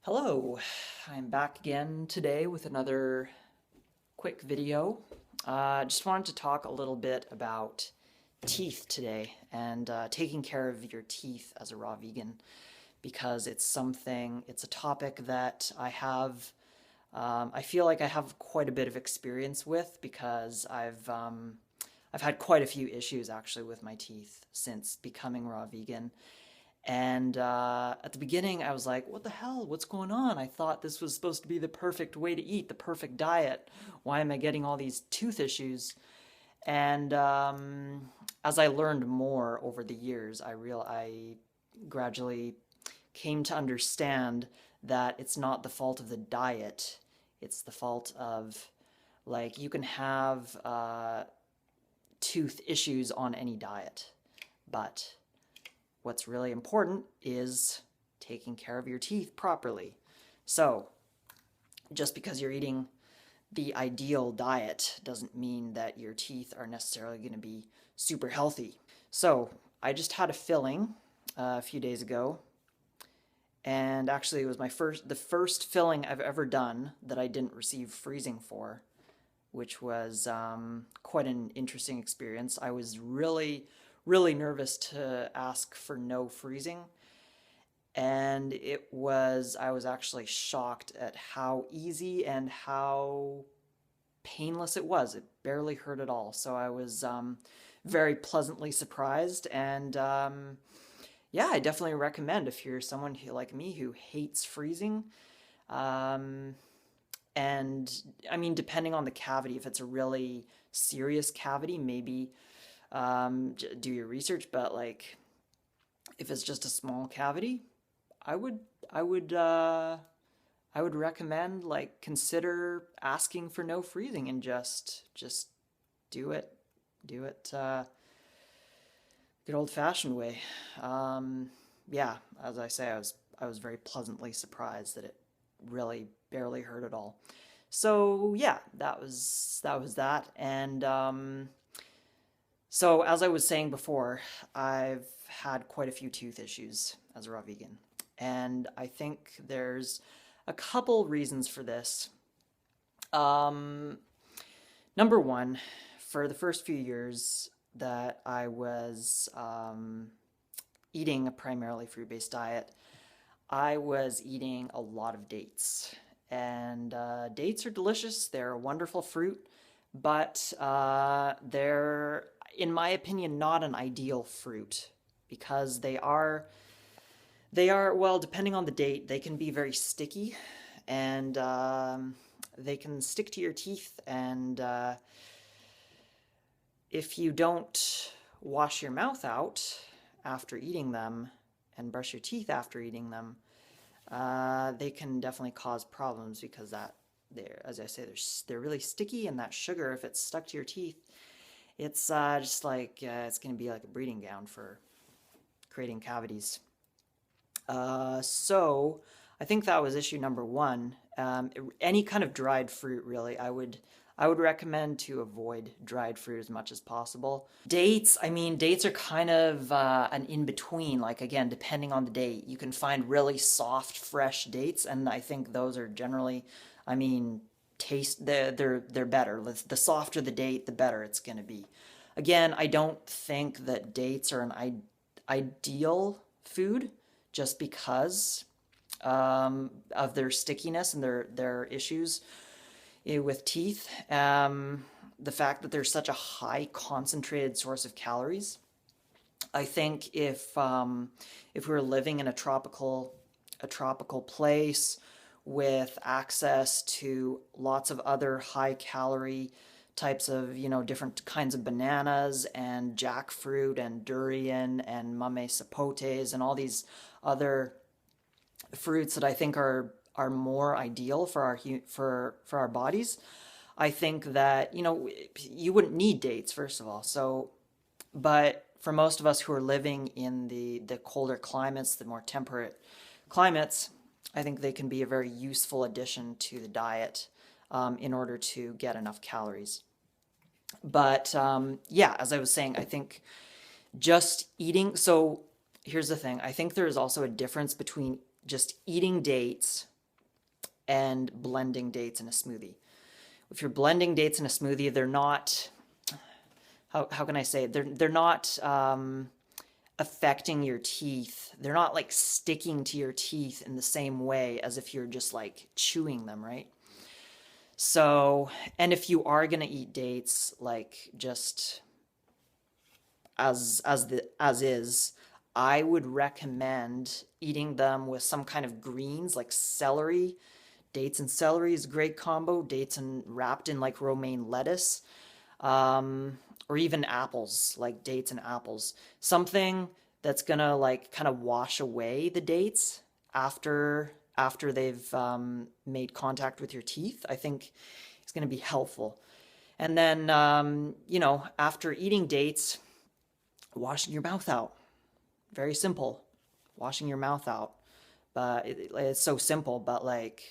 Hello, I'm back again today with another quick video. Just wanted to talk a little bit about teeth today and taking care of your teeth as a raw vegan because it's a topic that I feel like I have quite a bit of experience with because I've had quite a few issues actually with my teeth since becoming raw vegan. And at the beginning, I was like, what the hell? What's going on? I thought this was supposed to be the perfect way to eat, the perfect diet. Why am I getting all these tooth issues? And as I learned more over the years, I gradually came to understand that it's not the fault of the diet. It's the fault of, like, you can have tooth issues on any diet, but what's really important is taking care of your teeth properly. So, just because you're eating the ideal diet doesn't mean that your teeth are necessarily going to be super healthy. So, I just had a filling a few days ago, and actually it was the first filling I've ever done that I didn't receive freezing for, which was quite an interesting experience. I was really nervous to ask for no freezing. And I was actually shocked at how easy and how painless it was. It barely hurt at all. So I was very pleasantly surprised. And yeah, I definitely recommend if you're someone like me who hates freezing. Um, and I mean, depending on the cavity, if it's a really serious cavity, maybe do your research, but like if it's just a small cavity, I would I would uh I would recommend like consider asking for no freezing and just do it. Do it good old fashioned way. Yeah, as I say, I was very pleasantly surprised that it really barely hurt at all. So yeah, that was that. And so, as I was saying before, I've had quite a few tooth issues as a raw vegan. And I think there's a couple reasons for this. Um, Number one, for the first few years that I was eating a primarily fruit-based diet, I was eating a lot of dates. And dates are delicious, they're a wonderful fruit, but they're, in my opinion, not an ideal fruit because well, depending on the date, they can be very sticky and they can stick to your teeth. And if you don't wash your mouth out after eating them and brush your teeth after eating them, they can definitely cause problems because as I say, they're really sticky, and that sugar, if it's stuck to your teeth, it's just like it's going to be like a breeding ground for creating cavities. So I think that was issue number one. Any kind of dried fruit, really, I would recommend to avoid dried fruit as much as possible. Dates, I mean, dates are kind of an in-between. Like, again, depending on the date, you can find really soft, fresh dates, and I think those are generally, I mean, they're better. The softer the date, the better it's going to be. Again, I don't think that dates are an ideal food just because of their stickiness and their issues with teeth. The fact that there's such a high concentrated source of calories. I think if we were living in a tropical place with access to lots of other high calorie types of, different kinds of bananas and jackfruit and durian and mame sapotes and all these other fruits that I think are more ideal for our bodies. I think that, you wouldn't need dates, first of all. So, but for most of us who are living in the colder climates, the more temperate climates, I think they can be a very useful addition to the diet in order to get enough calories. But yeah, as I was saying, I think just eating. So here's the thing. I think there is also a difference between just eating dates and blending dates in a smoothie. If you're blending dates in a smoothie, they're not, how can I say it? They're not affecting your teeth. They're not like sticking to your teeth in the same way as if you're just like chewing them, right? So, and if you are gonna eat dates, like just as is, I would recommend eating them with some kind of greens like celery. Dates and celery is a great combo. Dates and wrapped in like romaine lettuce, or even apples, like dates and apples. Something that's gonna like kind of wash away the dates after they've made contact with your teeth. I think it's gonna be helpful. And then after eating dates, washing your mouth out. Very simple, washing your mouth out. But it's so simple, but like,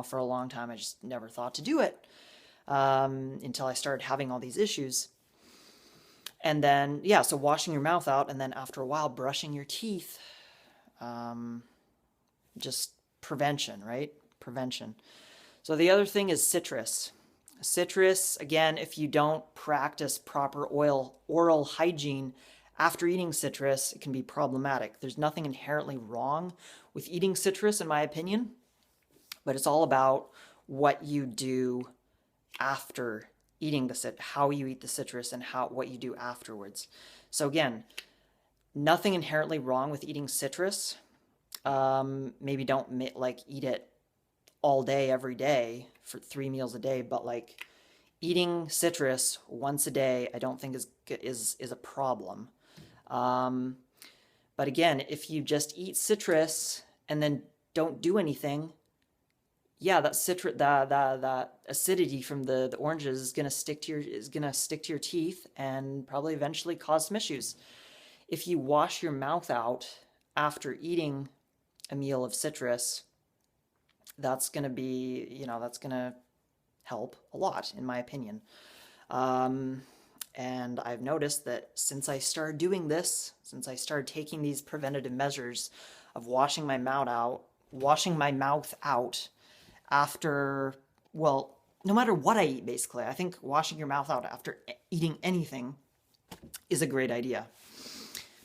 for a long time, I just never thought to do it until I started having all these issues. And then, yeah, so washing your mouth out, and then after a while, brushing your teeth. Just prevention, right? Prevention. So the other thing is citrus. Citrus, again, if you don't practice proper oral hygiene after eating citrus, it can be problematic. There's nothing inherently wrong with eating citrus, in my opinion, but it's all about what you do after eating how you eat the citrus and what you do afterwards. So again, nothing inherently wrong with eating citrus. Maybe don't like eat it all day, every day for 3 meals a day, but like eating citrus once a day, I don't think is a problem. But again, if you just eat citrus and then don't do anything, yeah, that acidity from the oranges is gonna stick to your teeth and probably eventually cause some issues. If you wash your mouth out after eating a meal of citrus, that's gonna help a lot, in my opinion. And I've noticed that since I started doing this, since I started taking these preventative measures of washing my mouth out after, well, no matter what I eat, basically, I think washing your mouth out after eating anything is a great idea,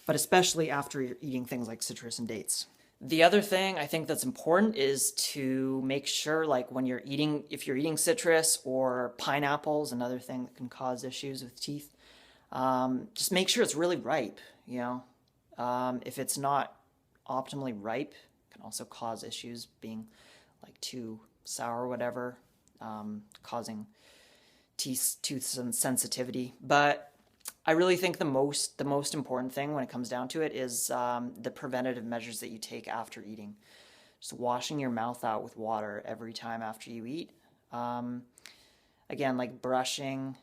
but especially after you're eating things like citrus and dates. The other thing I think that's important is to make sure, like if you're eating citrus or pineapples, another thing that can cause issues with teeth, just make sure it's really ripe, if it's not optimally ripe, it can also cause issues, being like too sour or whatever, causing tooth sensitivity. But I really think the most important thing when it comes down to it is the preventative measures that you take after eating. Just washing your mouth out with water every time after you eat. Again, like brushing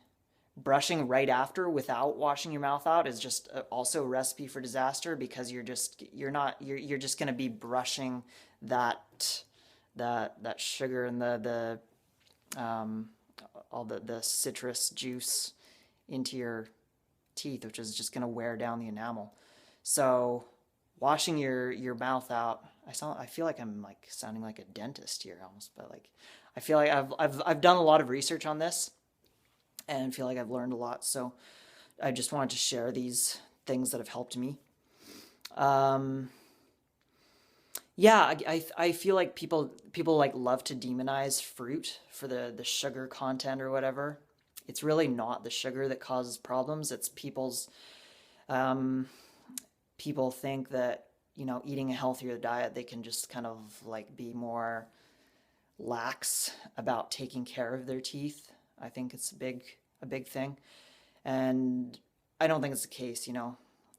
right after without washing your mouth out is just also a recipe for disaster, because you're just going to be brushing that sugar and all the citrus juice into your teeth, which is just going to wear down the enamel. So washing your mouth out, I feel like I'm like sounding like a dentist here almost, but like I feel like I've done a lot of research on this and feel like I've learned a lot. So I just wanted to share these things that have helped me. Yeah, I feel like people like love to demonize fruit for the sugar content or whatever. It's really not the sugar that causes problems. It's people think that, eating a healthier diet, they can just kind of like be more lax about taking care of their teeth. I think it's a big thing. And I don't think it's the case,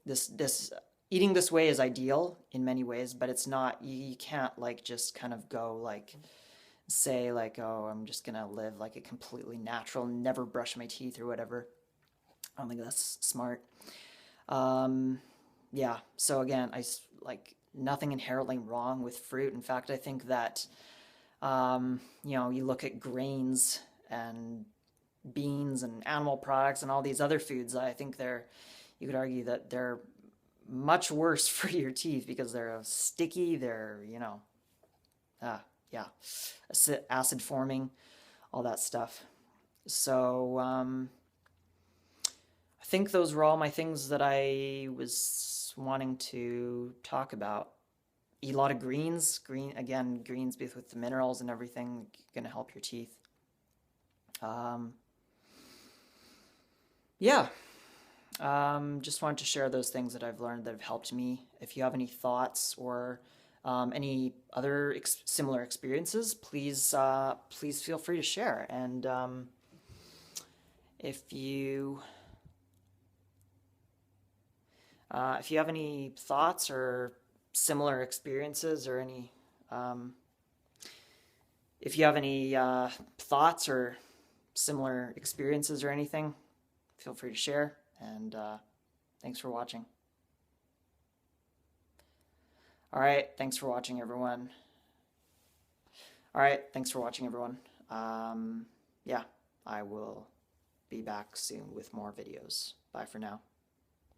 This eating this way is ideal in many ways, but it's not, you can't like just kind of go like say like, oh, I'm just gonna live like a completely natural, never brush my teeth or whatever. I don't think that's smart. Yeah, so again, like nothing inherently wrong with fruit. In fact, I think that you look at grains and beans and animal products and all these other foods, I think you could argue that they're much worse for your teeth because they're sticky, they're, yeah, acid forming, all that stuff. So I think those were all my things that I was wanting to talk about. Eat a lot of greens. Greens with the minerals and everything, gonna help your teeth. Um, yeah, just wanted to share those things that I've learned that have helped me. If you have any thoughts or any other similar experiences, please feel free to share. And if you if you have any thoughts or similar experiences or any if you have any thoughts or similar experiences or anything, feel free to share. And thanks for watching. All right, thanks for watching, everyone. All right, thanks for watching, everyone. Yeah, I will be back soon with more videos. Bye for now.